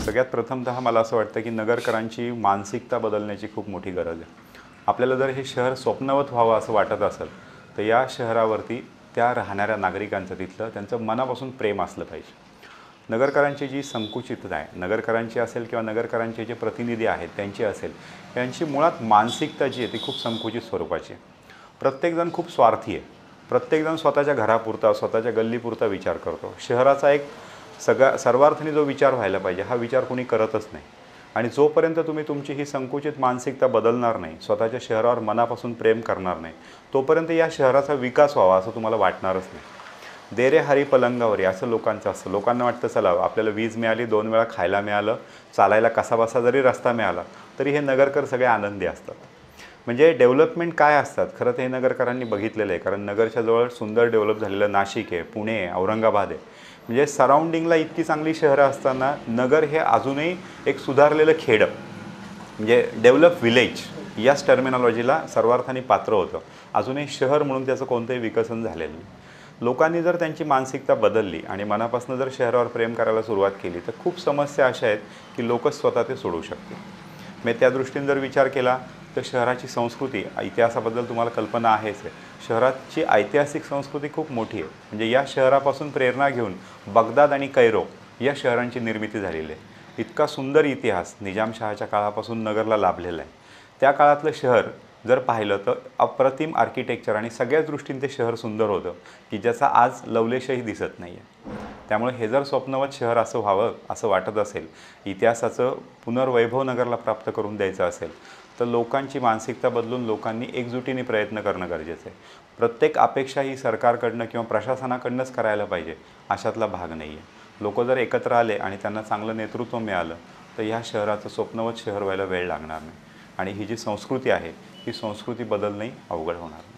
सगळ्यात प्रथमतः मला असं वाटतं की नगरकरांची मानसिकता बदलण्याची खूप मोठी गरज आहे। आपल्याला जर हे शहर स्वप्नवत व्हावं असं वाटत असेल तर या शहरावरती त्या राहणाऱ्या नागरिकांचं तिथलं त्यांचं मनापासून प्रेम असलं पाहिजे। नगरकरांची जी संकुचितता आहे, नगरकरांची असेल किंवा नगरकरांचे जे प्रतिनिधी आहेत त्यांची असेल, यांची मुळात मानसिकता जी आहे ती खूप संकुचित स्वरूपाची आहे। प्रत्येकजण खूप स्वार्थी आहे। प्रत्येकजण स्वतःच्या घरापुरता, स्वतःच्या गल्लीपुरता विचार करतो। शहराचा एक सर्वार्थाने जो विचार व्हायला पाहिजे हा विचार कोणी करतच नाही। आणि जोपर्यंत तुम्ही तुमची ही संकुचित मानसिकता बदलणार नाही, स्वतःच्या शहरावर मनापासून प्रेम करणार नाही, तोपर्यंत या शहराचा विकास व्हावा असं तुम्हाला वाटणारच नाही। दे रे हरी पलंगावरी असं लोकांचं असतं। लोकांना वाटतं चला आपल्याला वीज मिळाली, 2 वेळा खायला मिळालं, चालायला कसाबसा जरी रस्ता मिळाला तरी हे नगरकर सगळे आनंदी असतात। म्हणजे डेव्हलपमेंट काय असतात खरं ते नगरकरांनी बघितलेलं आहे। कारण नगरच्या जवळ सुंदर डेव्हलप झालेलं नाशिक आहे, पुणे आहे, औरंगाबाद आहे। म्हणजे सराउंडिंगला इतकी चांगली शहरं असताना नगर हे अजूनही एक सुधारलेलं खेडं म्हणजे डेव्हलप विलेज याच टर्मिनॉलॉजीला सर्वार्थाने पात्र होतं। अजूनही शहर म्हणून त्याचं कोणतंही विकसन झालेलं नाही। लोकांनी जर त्यांची मानसिकता बदलली आणि मनापासून जर शहरावर प्रेम करायला सुरुवात केली तर खूप समस्या अशा आहेत की लोकच स्वतः ते सोडवू शकतील। मी त्या दृष्टीने जर विचार केला तर शहराची संस्कृती, इतिहासाबद्दल तुम्हाला कल्पना आहेच आहे। शहराची ऐतिहासिक संस्कृती खूप मोठी आहे। म्हणजे या शहरापासून प्रेरणा घेऊन बगदाद आणि कैरो या शहरांची निर्मिती झालेली आहे। इतका सुंदर इतिहास निजामशहाच्या काळापासून नगरला लाभलेला आहे। त्या काळातलं शहर जर पाहिलं तर अप्रतिम आर्किटेक्चर आणि सगळ्याच दृष्टीने ते शहर सुंदर होतं की ज्याचा आज लवलेशही दिसत नाही आहे। त्यामुळे हे जर स्वप्नवत शहर असं व्हावं असं वाटत असेल, इतिहासाचं पुनर्वैभव नगरला प्राप्त करून द्यायचं असेल तर लोकांची मानसिकता बदलून लोकांनी एकजुटीने प्रयत्न करणं गरजेचं आहे। प्रत्येक अपेक्षा ही सरकारकडनं किंवा प्रशासनाकडनंच करायला पाहिजे अशातला भाग नाही आहे। लोक जर एकत्र आले आणि त्यांना चांगलं नेतृत्व मिळालं तर ह्या शहराचं स्वप्नवत शहर व्हायला वेळ लागणार नाही। आणि ही जी संस्कृती आहे ही संस्कृती बदलणंही अवघड होणार नाही।